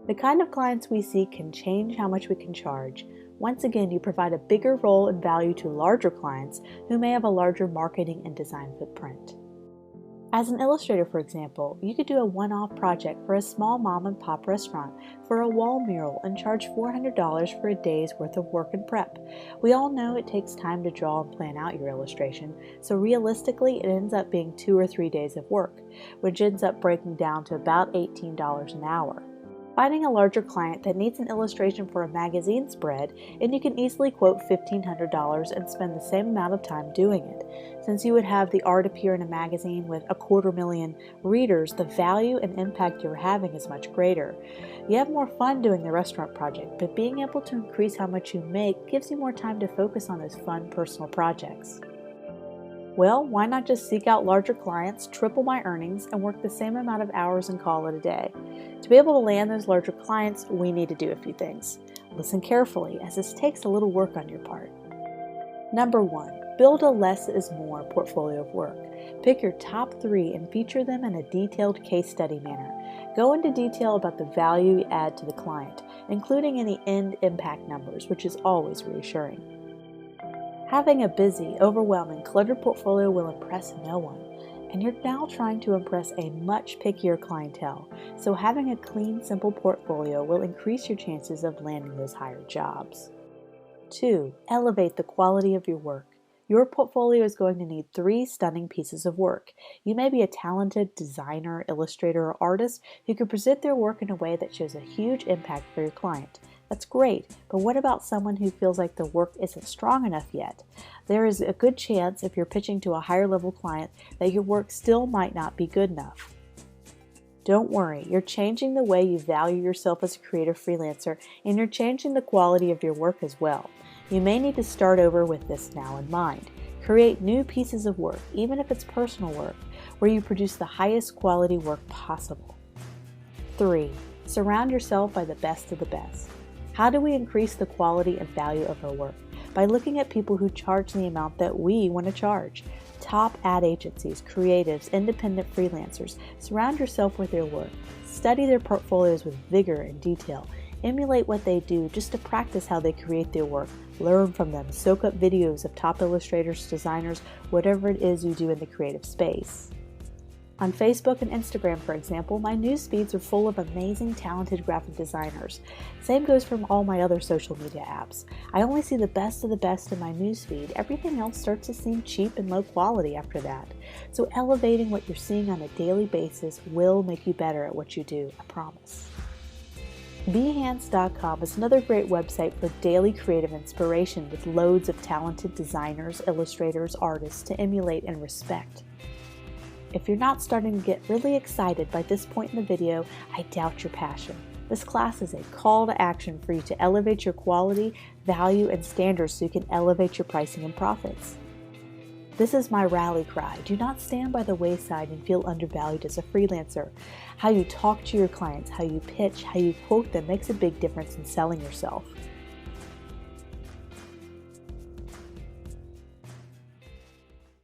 The kind of clients we seek can change how much we can charge. Once again, you provide a bigger role and value to larger clients who may have a larger marketing and design footprint. As an illustrator, for example, you could do a one-off project for a small mom-and-pop restaurant for a wall mural and charge $400 for a day's worth of work and prep. We all know it takes time to draw and plan out your illustration, so realistically it ends up being 2 or 3 days of work, which ends up breaking down to about $18 an hour. Finding a larger client that needs an illustration for a magazine spread, and you can easily quote $1,500 and spend the same amount of time doing it. Since you would have the art appear in a magazine with 250,000 readers, the value and impact you're having is much greater. You have more fun doing the restaurant project, but being able to increase how much you make gives you more time to focus on those fun personal projects. Well, why not just seek out larger clients, triple my earnings, and work the same amount of hours and call it a day? To be able to land those larger clients, we need to do a few things. Listen carefully, as this takes a little work on your part. Number 1, build a less is more portfolio of work. Pick your top 3 and feature them in a detailed case study manner. Go into detail about the value you add to the client, including any end impact numbers, which is always reassuring. Having a busy, overwhelming, cluttered portfolio will impress no one, and you're now trying to impress a much pickier clientele, so having a clean, simple portfolio will increase your chances of landing those higher jobs. 2. Elevate the quality of your work. Your portfolio is going to need 3 stunning pieces of work. You may be a talented designer, illustrator, or artist who can present their work in a way that shows a huge impact for your client. That's great, but what about someone who feels like the work isn't strong enough yet? There is a good chance, if you're pitching to a higher level client, that your work still might not be good enough. Don't worry, you're changing the way you value yourself as a creative freelancer, and you're changing the quality of your work as well. You may need to start over with this now in mind. Create new pieces of work, even if it's personal work, where you produce the highest quality work possible. 3. Surround yourself by the best of the best. How do we increase the quality and value of our work? By looking at people who charge the amount that we want to charge. Top ad agencies, creatives, independent freelancers. Surround yourself with their work. Study their portfolios with vigor and detail. Emulate what they do just to practice how they create their work. Learn from them. Soak up videos of top illustrators, designers, whatever it is you do in the creative space. On Facebook and Instagram, for example, my news feeds are full of amazing, talented graphic designers. Same goes from all my other social media apps. I only see the best of the best in my news feed. Everything else starts to seem cheap and low quality after that. So elevating what you're seeing on a daily basis will make you better at what you do, I promise. Behance.com is another great website for daily creative inspiration with loads of talented designers, illustrators, artists to emulate and respect. If you're not starting to get really excited by this point in the video, I doubt your passion. This class is a call to action for you to elevate your quality, value, and standards so you can elevate your pricing and profits. This is my rally cry. Do not stand by the wayside and feel undervalued as a freelancer. How you talk to your clients, how you pitch, how you quote them makes a big difference in selling yourself.